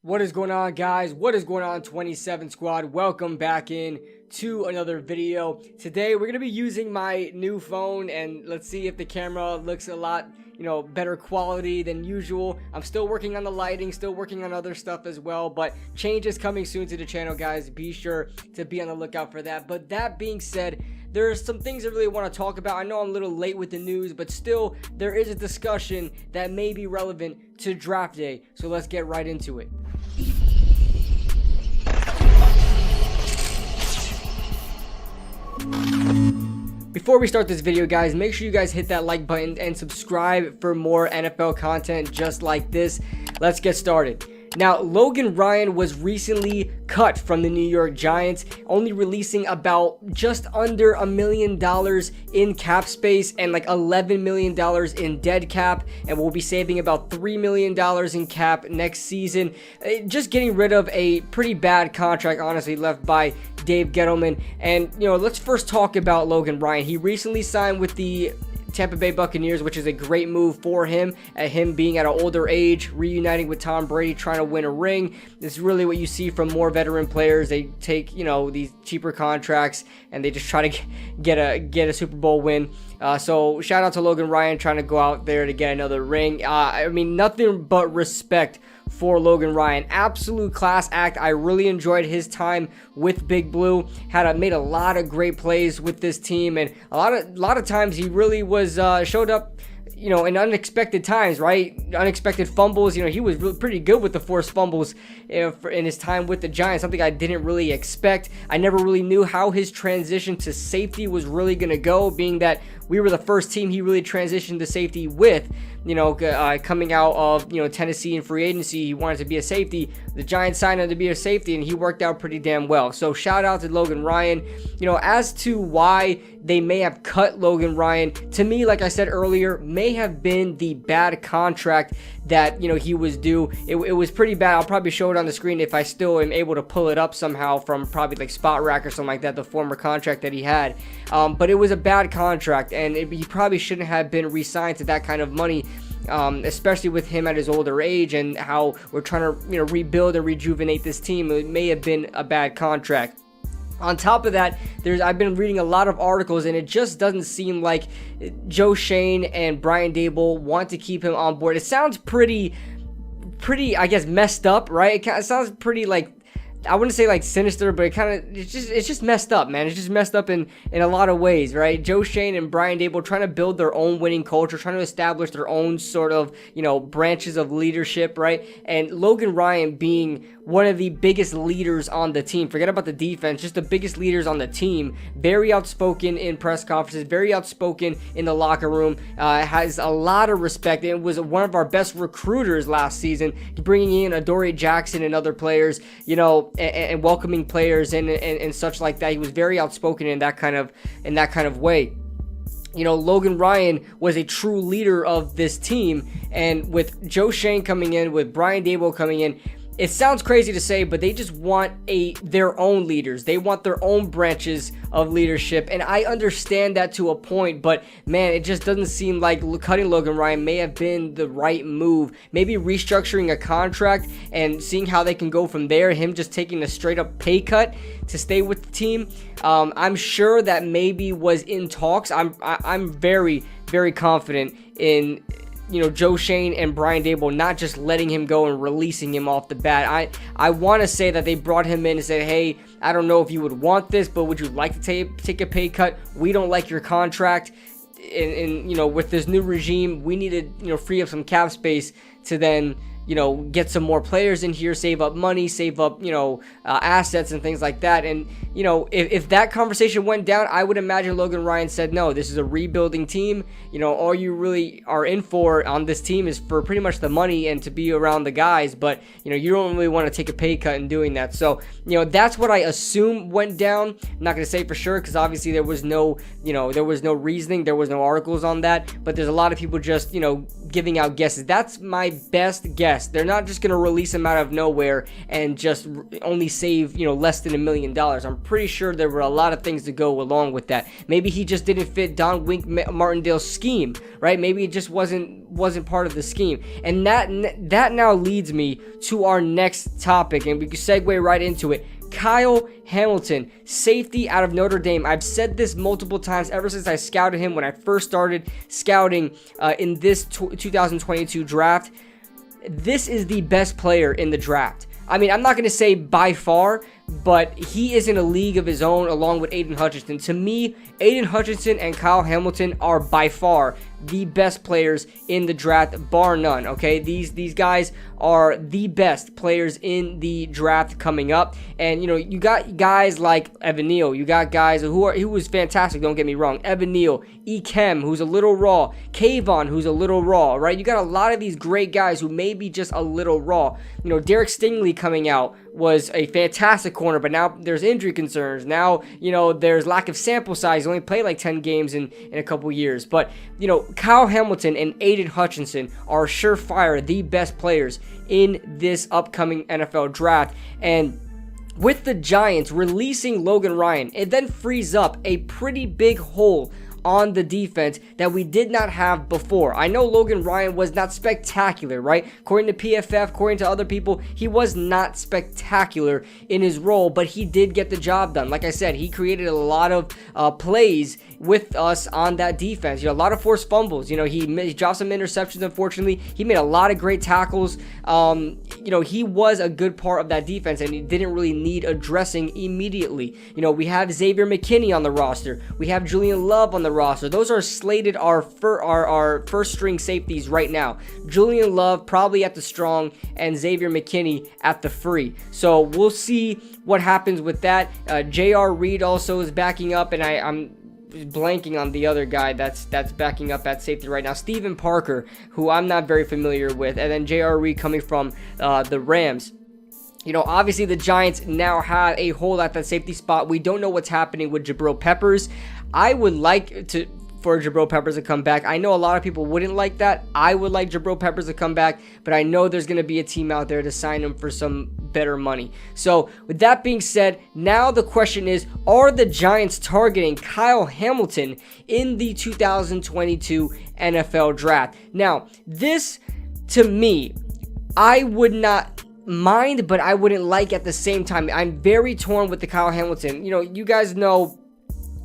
What is going on, guys? What is going on, 27 squad? Welcome back in to another video. Today we're gonna be using my new phone, and let's see if the camera looks a lot better quality than usual. I'm still working on the lighting, still working on other stuff as well, but change is coming soon to the channel, guys. Be sure to be on the lookout for that. But that being said, there's some things I really want to talk about. I know I'm a little late with the news, but still there is a discussion that may be relevant to draft day, so let's get right into it. Before we start this video, guys, make sure you guys hit that like button and subscribe for more NFL content just like this. Let's get started. Now, Logan Ryan was recently cut from the New York Giants, only releasing about just under $1 million in cap space and like $11 million in dead cap, and we'll be saving about $3 million in cap next season. Just getting rid of a pretty bad contract, honestly, left by Dave Gettleman. And, let's first talk about Logan Ryan. He recently signed with the Tampa Bay Buccaneers, which is a great move for him, at him being at an older age, reuniting with Tom Brady, trying to win a ring. This is really what you see from more veteran players. They take, these cheaper contracts and they just try to get a Super Bowl win. So shout out to Logan Ryan trying to go out there to get another ring. I mean, nothing but respect for Logan Ryan. Absolute class act. I really enjoyed his time with Big Blue. Made a lot of great plays with this team, and a lot of times he really was showed up in unexpected times, right? Unexpected fumbles. He was really pretty good with the forced fumbles in his time with the Giants, something I didn't really expect. I never really knew how his transition to safety was really going to go, being that we were the first team he really transitioned to safety with. Coming out of Tennessee in free agency, he wanted to be a safety. The Giants signed him to be a safety, and he worked out pretty damn well. So shout out to Logan Ryan. As to why they may have cut Logan Ryan, to me, like I said earlier, may have been the bad contract that he was due. It was pretty bad. I'll probably show it on the screen if I still am able to pull it up somehow from probably like Spot Rack or something like that, the former contract that he had. But it was a bad contract, and he probably shouldn't have been re-signed to that kind of money. Especially with him at his older age and how we're trying to rebuild and rejuvenate this team. It may have been a bad contract. On top of that, I've been reading a lot of articles, and it just doesn't seem like Joe Schoen and Brian Daboll want to keep him on board. It sounds pretty, I guess, messed up, right? It sounds pretty like, I wouldn't say like sinister, but it's just messed up, man. It's just messed up in a lot of ways, right? Joe Schoen and Brian Daboll trying to build their own winning culture, trying to establish their own sort of, branches of leadership, right? And Logan Ryan being one of the biggest leaders on the team. Forget about the defense, just the biggest leaders on the team. Very outspoken in press conferences, very outspoken in the locker room, has a lot of respect, and was one of our best recruiters last season, bringing in Adoree Jackson and other players, and welcoming players and such like that. He was very outspoken in that kind of way. Logan Ryan was a true leader of this team, and with Joe Schoen coming in, with Brian Daboll coming in, it sounds crazy to say, but they just want their own leaders. They want their own branches of leadership, and I understand that to a point, but man, it just doesn't seem like cutting Logan Ryan may have been the right move. Maybe restructuring a contract and seeing how they can go from there. Him just taking a straight up pay cut to stay with the team. I'm sure that maybe was in talks. I'm very, very confident in Joe Schoen and Brian Daboll not just letting him go and releasing him off the bat. I want to say that they brought him in and said, hey, I don't know if you would want this, but would you like to take a pay cut? We don't like your contract. And with this new regime, we need to free up some cap space to then get some more players in here, save up money, save up, assets and things like that. And, if that conversation went down, I would imagine Logan Ryan said, no, this is a rebuilding team. All you really are in for on this team is for pretty much the money and to be around the guys. But, you don't really want to take a pay cut in doing that. So, that's what I assume went down. I'm not going to say for sure, because obviously there was no reasoning. There was no articles on that. But there's a lot of people just, giving out guesses. That's my best guess invest. They're not just going to release him out of nowhere and just only save, less than $1 million. I'm pretty sure there were a lot of things to go along with that. Maybe he just didn't fit Don Wink Martindale's scheme, right? Maybe it just wasn't part of the scheme. And that now leads me to our next topic, and we can segue right into it. Kyle Hamilton, safety out of Notre Dame. I've said this multiple times ever since I scouted him when I first started scouting in this 2022 draft. This is the best player in the draft. I mean, I'm not going to say by far, but he is in a league of his own along with Aiden Hutchinson. To me, Aiden Hutchinson and Kyle Hamilton are by far the best players in the draft, bar none, okay? These guys are the best players in the draft coming up. And, you got guys like Evan Neal. You got guys who was fantastic, don't get me wrong. Evan Neal, Ekem, who's a little raw. Kayvon, who's a little raw, right? You got a lot of these great guys who may be just a little raw. Derek Stingley coming out was a fantastic corner, but now there's injury concerns. Now, there's lack of sample size. He only played like 10 games in a couple years. But, Kyle Hamilton and Aiden Hutchinson are surefire the best players in this upcoming NFL draft. And with the Giants releasing Logan Ryan, it then frees up a pretty big hole on the defense that we did not have before. I know Logan Ryan was not spectacular, right? According to PFF, according to other people, he was not spectacular in his role, but he did get the job done. Like I said, he created a lot of plays with us on that defense. A lot of forced fumbles. He dropped some interceptions, unfortunately. He made a lot of great tackles. He was a good part of that defense, and he didn't really need addressing immediately. We have Xavier McKinney on the roster. We have Julian Love on the roster. Those are slated our first string safeties right now. Julian Love probably at the strong and Xavier McKinney at the free. So we'll see what happens with that. J.R. Reed also is backing up, and I'm blanking on the other guy that's backing up at safety right now. Steven Parker, who I'm not very familiar with, and then J.R. Reed coming from the Rams. Obviously the Giants now have a hole at that safety spot. We don't know what's happening with Jabril Peppers. I would like for Jabril Peppers to come back. I know a lot of people wouldn't like that. I would like Jabril Peppers to come back, but I know there's going to be a team out there to sign him for some better money. So with that being said, now the question is, are the Giants targeting Kyle Hamilton in the 2022 NFL draft? Now, this to me, I would not mind, but I wouldn't like at the same time. I'm very torn with the Kyle Hamilton. You guys know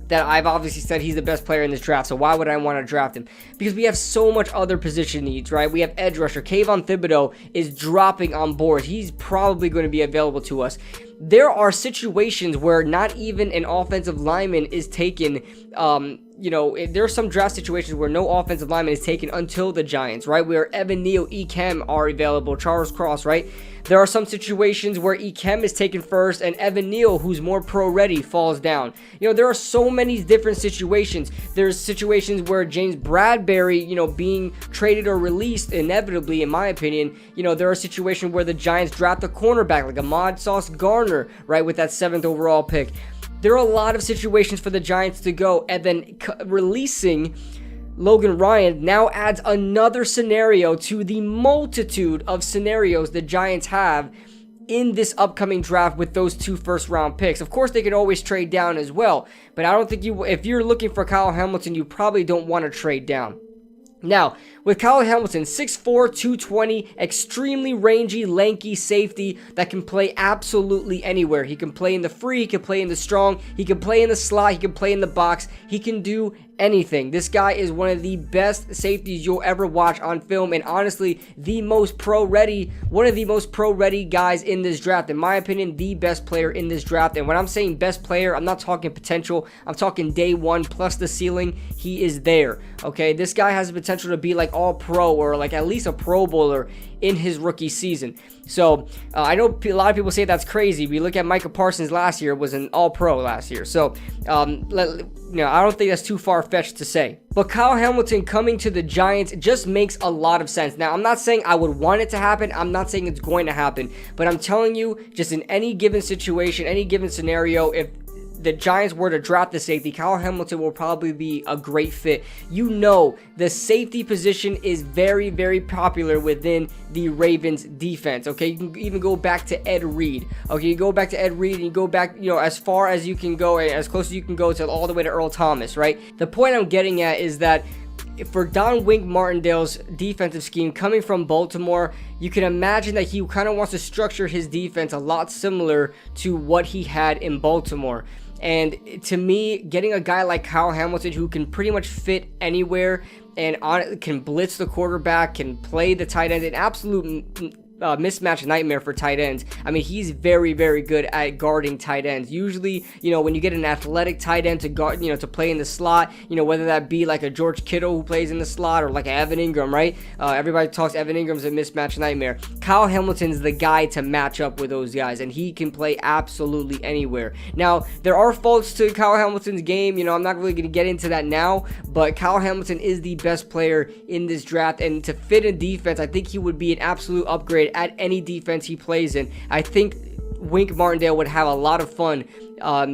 that I've obviously said he's the best player in this draft, so why would I want to draft him? Because we have so much other position needs, right? We have edge rusher. Kayvon Thibodeau is dropping on board. He's probably going to be available to us. There are situations where not even an offensive lineman is taken. There are some draft situations where no offensive lineman is taken until the Giants, right? Where Evan Neal, Ekem are available, Charles Cross, right? There are some situations where Ekem is taken first and Evan Neal, who's more pro-ready, falls down. There are so many different situations. There's situations where James Bradbury, being traded or released inevitably, in my opinion. There are situations where the Giants draft a cornerback like Ahmad Sauce Gardner, right, with that 7th overall pick. There are a lot of situations for the Giants to go, and then releasing Logan Ryan now adds another scenario to the multitude of scenarios the Giants have in this upcoming draft with those 2 first-round picks. Of course, they could always trade down as well, but I don't think if you're looking for Kyle Hamilton, you probably don't want to trade down. Now, with Kyle Hamilton, 6'4", 220, extremely rangy, lanky safety that can play absolutely anywhere. He can play in the free, he can play in the strong, he can play in the slot, he can play in the box, he can do anything. This guy is one of the best safeties you'll ever watch on film, and honestly, one of the most pro-ready guys in this draft. In my opinion, the best player in this draft. And when I'm saying best player, I'm not talking potential, I'm talking day one plus the ceiling. He is there, okay? This guy has the potential to be like all pro or like at least a Pro Bowler in his rookie season. So I know a lot of people say that's crazy. We look at Micah Parsons last year, was an all-pro last year. So I don't think that's too far-fetched to say. But Kyle Hamilton coming to the Giants just makes a lot of sense. Now, I'm not saying I would want it to happen. I'm not saying it's going to happen. But I'm telling you, just in any given situation, any given scenario, if the Giants were to draft the safety, Kyle Hamilton will probably be a great fit. You know, the safety position is very, very popular within the Ravens defense, okay? You can even go back to Ed Reed, okay? You go back to Ed Reed and you go back, you know, as far as you can go, as close as you can go to all the way to Earl Thomas, right? The point I'm getting at is that for Don Wink Martindale's defensive scheme coming from Baltimore, you can imagine that he kind of wants to structure his defense a lot similar to what he had in Baltimore. And to me, getting a guy like Kyle Hamilton who can pretty much fit anywhere and can blitz the quarterback, can play the tight end, an absolute mismatch nightmare for tight ends. I mean, he's very, very good at guarding tight ends. Usually, you know, when you get an athletic tight end to guard, you know, to play in the slot, you know, whether that be like a George Kittle who plays in the slot or like an Evan Ingram, right? Everybody talks Evan Ingram's a mismatch nightmare. Kyle Hamilton's the guy to match up with those guys, and he can play absolutely anywhere. Now, there are faults to Kyle Hamilton's game. You know, I'm not really going to get into that now, but Kyle Hamilton is the best player in this draft, and to fit in defense, I think he would be an absolute upgrade at any defense he plays in. I think Wink Martindale would have a lot of fun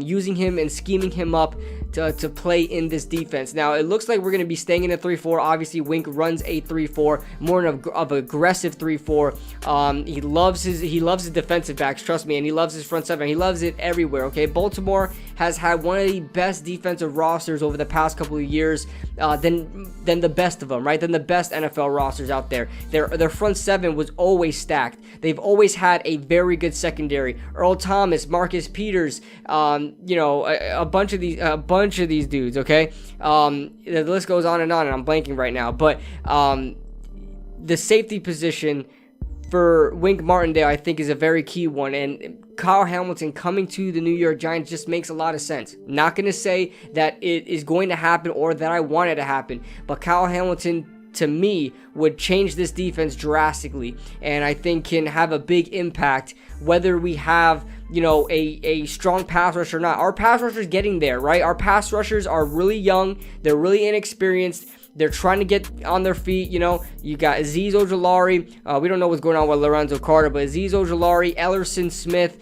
using him and scheming him up to play in this defense. Now, it looks like we're going to be staying in a 3-4. Obviously, Wink runs a 3-4, more of aggressive 3-4. He loves his defensive backs, trust me, and he loves his front seven. He loves it everywhere, okay? Baltimore has had one of the best defensive rosters over the past couple of years than the best of them, right? Than the best NFL rosters out there. Their front seven was always stacked. They've always had a very good secondary. Earl Thomas, Marcus Peters, you know, a bunch of these dudes, okay? The list goes on, and I'm blanking right now. But the safety position for Wink Martindale, I think, is a very key one. And Kyle Hamilton coming to the New York Giants just makes a lot of sense. Not going to say that it is going to happen or that I want it to happen, but Kyle Hamilton, to me, would change this defense drastically, and I think can have a big impact whether we have, you know, a strong pass rush or not. Our pass rushers getting there, right? Our pass rushers are really young. They're really inexperienced. They're trying to get on their feet. You know, you got Azeez Ojulari. We don't know what's going on with Lorenzo Carter, but Azeez Ojulari, Ellerson Smith,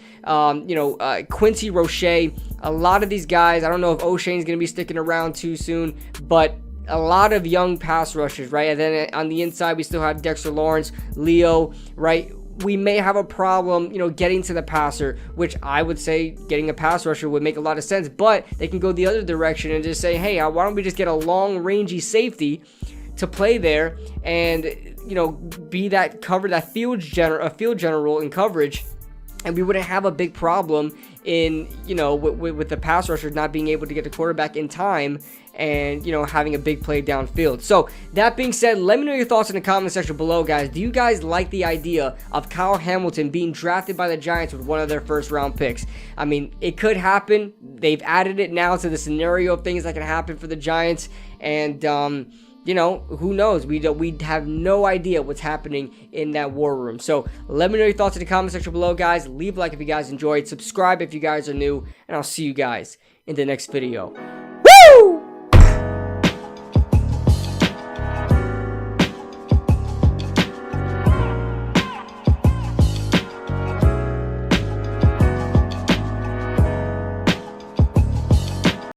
Quincy Roche. A lot of these guys, I don't know if O'Shane's going to be sticking around too soon, but a lot of young pass rushers, right? And then on the inside, we still have Dexter Lawrence, Leo, right? We may have a problem, you know, getting to the passer, which I would say getting a pass rusher would make a lot of sense, but they can go the other direction and just say, hey, why don't we just get a long, rangy safety to play there and, you know, be that cover, that field general in coverage, and we wouldn't have a big problem in, you know, with the pass rushers not being able to get the quarterback in time and, you know, having a big play downfield. So, that being said, let me know your thoughts in the comment section below, guys. Do you guys like the idea of Kyle Hamilton being drafted by the Giants with one of their first round picks? I mean, it could happen. They've added it now to the scenario of things that can happen for the Giants, and you know, who knows? We have no idea what's happening in that war room. So let me know your thoughts in the comment section below, guys. Leave a like if you guys enjoyed. Subscribe if you guys are new. And I'll see you guys in the next video.